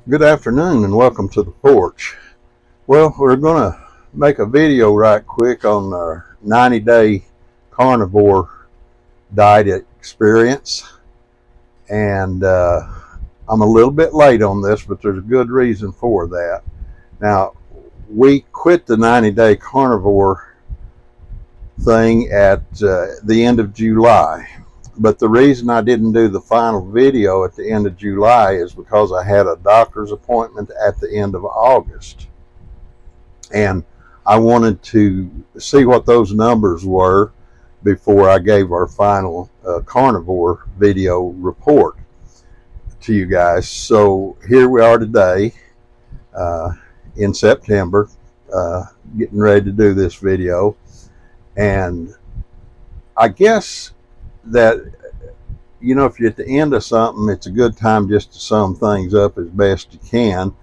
Good afternoon and welcome to the porch. Well, we're going to make a video right quick on our 90-day carnivore diet experience. And I'm a little bit late on this, but there's a good reason for that. Now, we quit the 90-day carnivore thing at the end of July. But the reason I didn't do the final video at the end of July is because I had a doctor's appointment at the end of August. And I wanted to see what those numbers were before I gave our final carnivore video report to you guys. So here we are today in September, getting ready to do this video. And I guess that, you know, if you're at the end of something, it's a good time just to sum things up as best you can.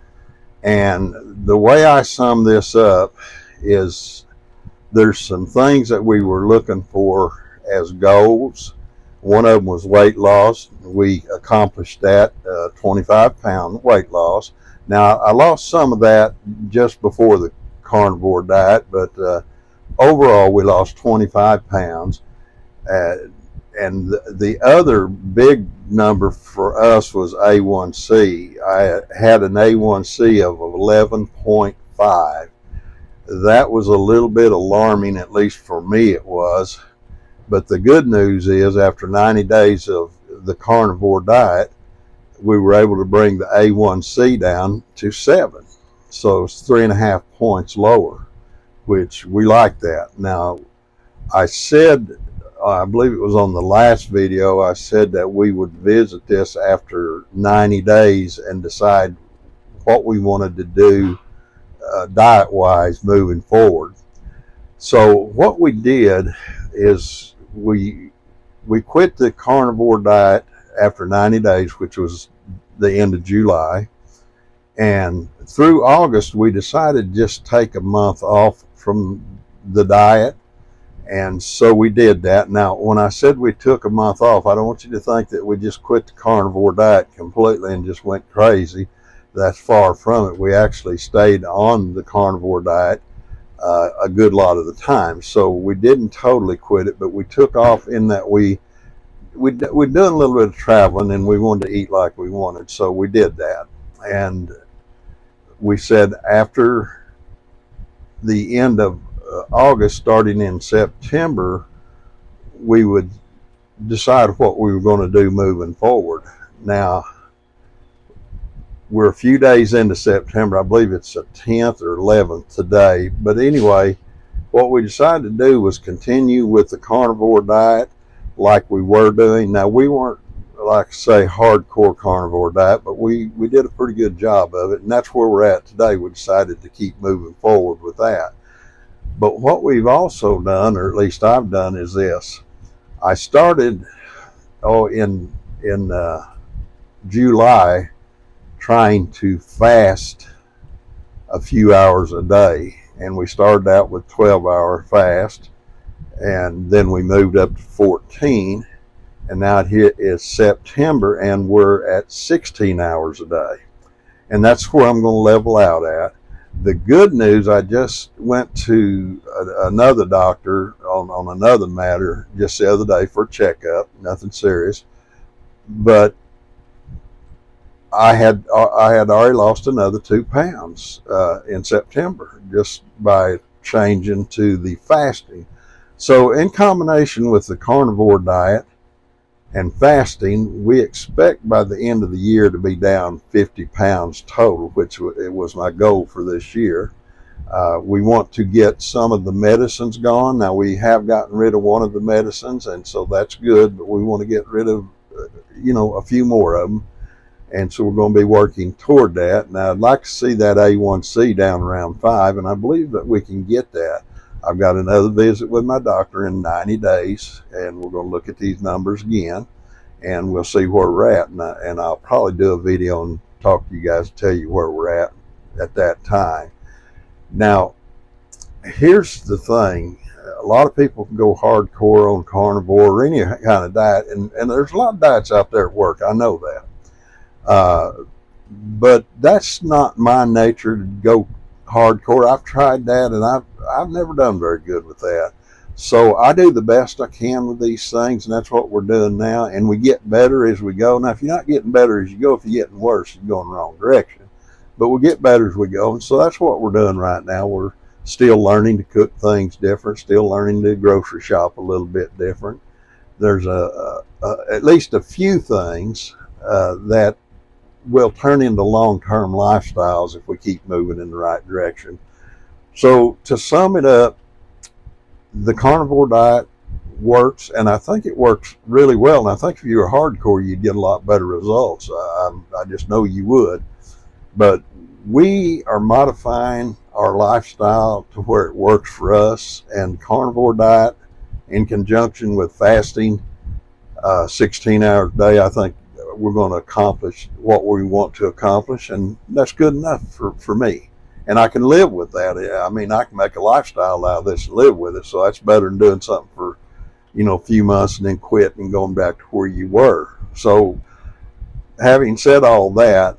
And the way I sum this up is there's some things that we were looking for as goals. One of them was weight loss. We accomplished that, 25-pound weight loss. Now, I lost some of that just before the carnivore diet, but overall we lost 25 pounds. And the other big number for us was A1C. I had an A1C of 11.5. That was a little bit alarming, at least for me it was. But the good news is after 90 days of the carnivore diet, we were able to bring the A1C down to 7. So it's 3.5 points lower, which we like that. Now, I said, I believe it was on the last video, I said that we would visit this after 90 days and decide what we wanted to do diet-wise moving forward. So what we did is we quit the carnivore diet after 90 days, which was the end of July. And through August, we decided to just take a month off from the diet. And so we did that. Now, when I said we took a month off, I don't want you to think that we just quit the carnivore diet completely and just went crazy. That's far from it. We actually stayed on the carnivore diet a good lot of the time. So we didn't totally quit it, but we took off in that we'd done a little bit of traveling and we wanted to eat like we wanted. So we did that. And we said after the end of August, starting in September, we would decide what we were going to do moving forward. Now, we're a few days into September. I believe it's the 10th or 11th today. But anyway, what we decided to do was continue with the carnivore diet like we were doing. Now, we weren't, like I say, hardcore carnivore diet, but we did a pretty good job of it. And that's where we're at today. We decided to keep moving forward with that. But what we've also done, or at least I've done, is this. I started in July trying to fast a few hours a day. And we started out with 12-hour fast, and then we moved up to 14. And now it is September, and we're at 16 hours a day. And that's where I'm going to level out at. The good news, I just went to another doctor on another matter just the other day for a checkup, nothing serious. But I had already lost another 2 pounds in September just by changing to the fasting. So in combination with the carnivore diet and fasting, we expect by the end of the year to be down 50 pounds total, which it was my goal for this year. We want to get some of the medicines gone. Now, we have gotten rid of one of the medicines, and so that's good, but we want to get rid of, a few more of them. And so we're going to be working toward that. Now, I'd like to see that A1C down around 5, and I believe that we can get that. I've got another visit with my doctor in 90 days, and we're going to look at these numbers again, and we'll see where we're at. And I'll probably do a video and talk to you guys and tell you where we're at that time. Now, here's the thing. A lot of people can go hardcore on carnivore or any kind of diet, and there's a lot of diets out there at work. I know that. But that's not my nature to go hardcore. I've tried that, and I've never done very good with that. So I do the best I can with these things, and that's what we're doing now. And we get better as we go. Now, if you're not getting better as you go, if you're getting worse, you're going the wrong direction. But we get better as we go, and so that's what we're doing right now. We're still learning to cook things different, still learning to grocery shop a little bit different. There's at least a few things that will turn into long-term lifestyles if we keep moving in the right direction. So to sum it up, the carnivore diet works, and I think it works really well. And I think if you were hardcore, you'd get a lot better results. I just know you would. But we are modifying our lifestyle to where it works for us, and carnivore diet in conjunction with fasting 16 hours a day, I think we're going to accomplish what we want to accomplish, and that's good enough for me. And I can live with that. I mean, I can make a lifestyle out of this and live with it, so that's better than doing something for, a few months and then quit and going back to where you were. So having said all that,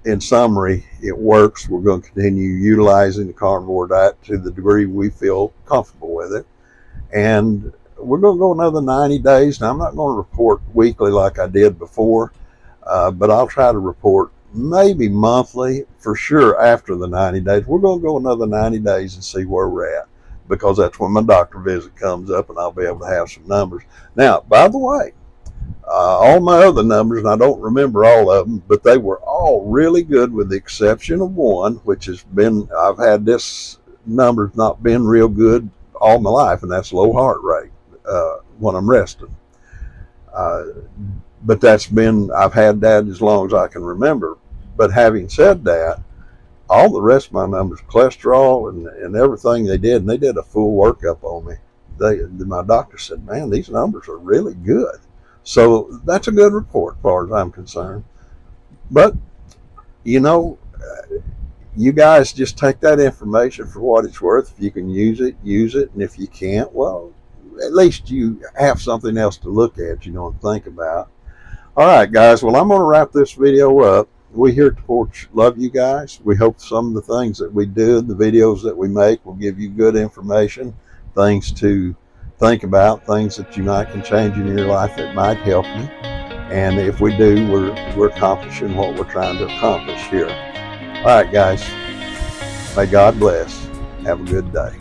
in summary, it works. We're going to continue utilizing the carnivore diet to the degree we feel comfortable with it. And we're going to go another 90 days. Now, I'm not going to report weekly like I did before, but I'll try to report maybe monthly for sure after the 90 days. We're going to go another 90 days and see where we're at, because that's when my doctor visit comes up and I'll be able to have some numbers. Now, by the way, all my other numbers, and I don't remember all of them, but they were all really good with the exception of one, which has been, I've had this number's not been real good all my life, and that's low heart rate when I'm resting. But I've had that as long as I can remember. But having said that, all the rest of my numbers, cholesterol and everything they did, and they did a full workup on me. My doctor said, man, these numbers are really good. So that's a good report as far as I'm concerned. But, you guys just take that information for what it's worth. If you can use it, use it. And if you can't, well, at least you have something else to look at, and think about. All right, guys. Well, I'm going to wrap this video up. We here at the Porch love you guys. We hope some of the things that we do, the videos that we make, will give you good information, things to think about, things that you might can change in your life that might help you. And if we do, we're accomplishing what we're trying to accomplish here. All right, guys. May God bless. Have a good day.